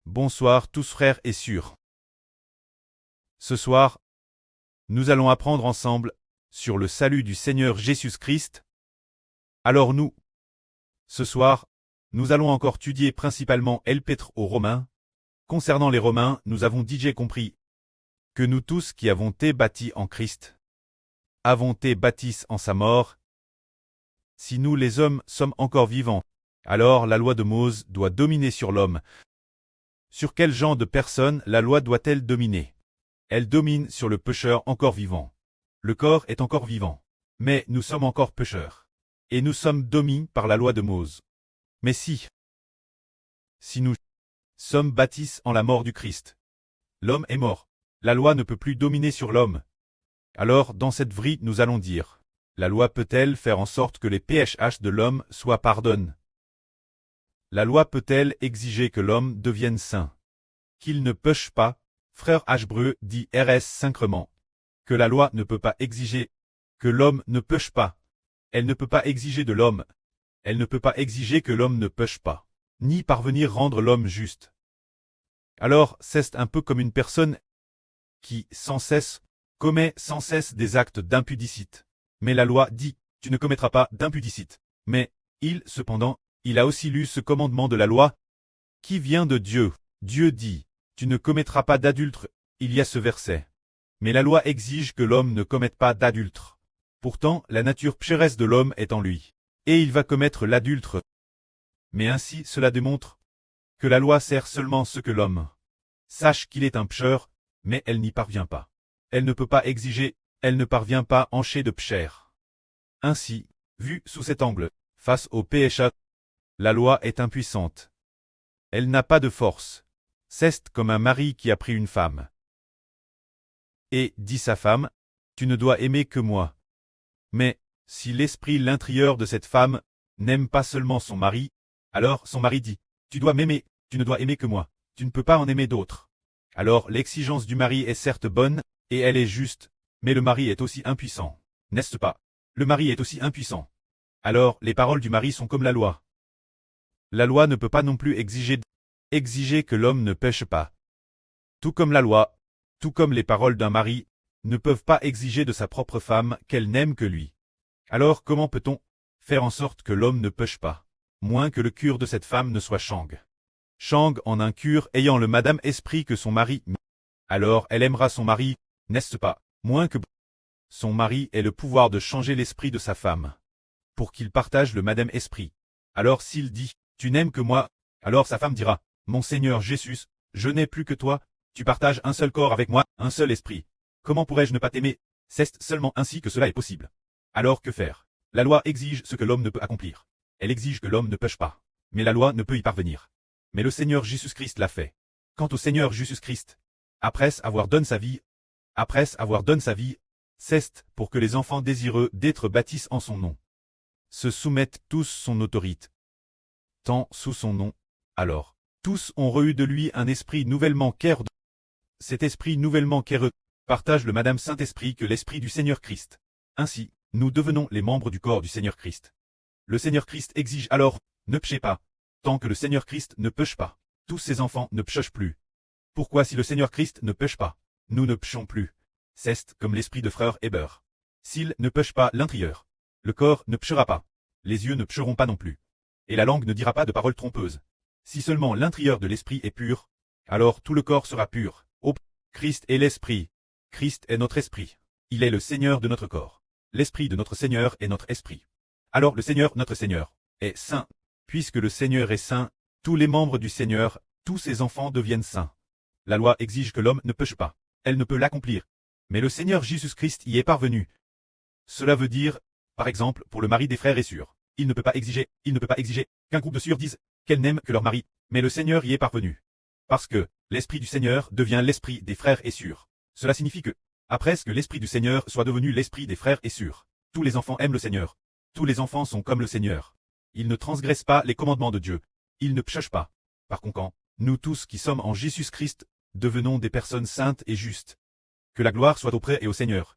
Bonsoir tous frères et sœurs. Ce soir, nous allons apprendre ensemble sur le salut du Seigneur Jésus-Christ. Alors ce soir, nous allons encore étudier principalement l'Épître aux Romains. Concernant les Romains, nous avons déjà compris que nous tous qui avons été bâtis en Christ, avons été bâtis en sa mort. Si nous les hommes sommes encore vivants, alors la loi de Mose doit dominer sur l'homme. Sur quel genre de personne la loi doit-elle dominer? Elle domine sur le pécheur encore vivant. Le corps est encore vivant. Mais nous sommes encore pécheurs. Et nous sommes dominés par la loi de Mose. Mais si nous sommes bâtis en la mort du Christ, l'homme est mort. La loi ne peut plus dominer sur l'homme. Alors, dans cette vie, nous allons dire, la loi peut-elle faire en sorte que les péchés de l'homme soient pardonnés? La loi peut-elle exiger que l'homme devienne saint? Qu'il ne pêche pas? Frère Hébreu dit RS sacrement que la loi ne peut pas exiger que l'homme ne pêche pas. Elle ne peut pas exiger de l'homme. Elle ne peut pas exiger que l'homme ne pêche pas, ni parvenir rendre l'homme juste. Alors, c'est un peu comme une personne qui, sans cesse, commet sans cesse des actes d'impudicite. Mais la loi dit, tu ne commettras pas d'impudicite. Mais, cependant, il a aussi lu ce commandement de la loi, qui vient de Dieu. Dieu dit, tu ne commettras pas d'adultère. Il y a ce verset. Mais la loi exige que l'homme ne commette pas d'adultère. Pourtant, la nature pécheresse de l'homme est en lui. Et il va commettre l'adultère. Mais ainsi, cela démontre que la loi sert seulement ce que l'homme sache qu'il est un pécheur, mais elle n'y parvient pas. Elle ne peut pas exiger, elle ne parvient pas à encher de péché. Ainsi, vu sous cet angle, face au péché, la loi est impuissante. Elle n'a pas de force. C'est comme un mari qui a pris une femme. Et dit sa femme, tu ne dois aimer que moi. Mais, si l'esprit l'intérieur de cette femme n'aime pas seulement son mari, alors son mari dit, tu dois m'aimer, tu ne dois aimer que moi, tu ne peux pas en aimer d'autres. Alors l'exigence du mari est certes bonne, et elle est juste, mais le mari est aussi impuissant. N'est-ce pas? Le mari est aussi impuissant. Alors les paroles du mari sont comme la loi. La loi ne peut pas non plus exiger que l'homme ne pêche pas. Tout comme la loi, tout comme les paroles d'un mari, ne peuvent pas exiger de sa propre femme qu'elle n'aime que lui. Alors comment peut-on faire en sorte que l'homme ne pêche pas, moins que le cœur de cette femme ne soit Shang en un cœur ayant le madame esprit que son mari, alors elle aimera son mari, n'est-ce pas, moins que son mari ait le pouvoir de changer l'esprit de sa femme, pour qu'il partage le madame esprit. Alors s'il dit, tu n'aimes que moi, alors sa femme dira, mon Seigneur Jésus, je n'ai plus que toi, tu partages un seul corps avec moi, un seul esprit. Comment pourrais-je ne pas t'aimer? C'est seulement ainsi que cela est possible. Alors que faire? La loi exige ce que l'homme ne peut accomplir. Elle exige que l'homme ne pêche pas. Mais la loi ne peut y parvenir. Mais le Seigneur Jésus-Christ l'a fait. Quant au Seigneur Jésus-Christ, après avoir donné sa vie, c'est pour que les enfants désireux d'être baptis en son nom se soumettent tous son autorité. Tant sous son nom, alors, tous ont reçu de lui un esprit nouvellement qu'ère. Cet esprit nouvellement qu'ère partage le Madame Saint-Esprit que l'Esprit du Seigneur Christ. Ainsi, nous devenons les membres du corps du Seigneur Christ. Le Seigneur Christ exige alors, ne péchez pas. Tant que le Seigneur Christ ne pêche pas, tous ses enfants ne pêchent plus. Pourquoi si le Seigneur Christ ne pêche pas, nous ne péchons plus? C'est comme l'esprit de frère Héber. S'il ne pêche pas l'intérieur, le corps ne péchera pas. Les yeux ne pécheront pas non plus. Et la langue ne dira pas de paroles trompeuses. Si seulement l'intérieur de l'esprit est pur, alors tout le corps sera pur. Oh, Christ est l'esprit. Christ est notre esprit. Il est le Seigneur de notre corps. L'esprit de notre Seigneur est notre esprit. Alors le Seigneur, notre Seigneur, est saint. Puisque le Seigneur est saint, tous les membres du Seigneur, tous ses enfants deviennent saints. La loi exige que l'homme ne pêche pas. Elle ne peut l'accomplir. Mais le Seigneur Jésus-Christ y est parvenu. Cela veut dire, par exemple, pour le mari des frères et sœurs, il ne peut pas exiger qu'un groupe de sœurs dise qu'elles n'aiment que leur mari. Mais le Seigneur y est parvenu. Parce que l'Esprit du Seigneur devient l'Esprit des frères et sœurs. Cela signifie que, après que l'Esprit du Seigneur soit devenu l'Esprit des frères et sœurs, tous les enfants aiment le Seigneur. Tous les enfants sont comme le Seigneur. Ils ne transgressent pas les commandements de Dieu. Ils ne péchent pas. Par conséquent, nous tous qui sommes en Jésus-Christ, devenons des personnes saintes et justes. Que la gloire soit auprès et au Seigneur.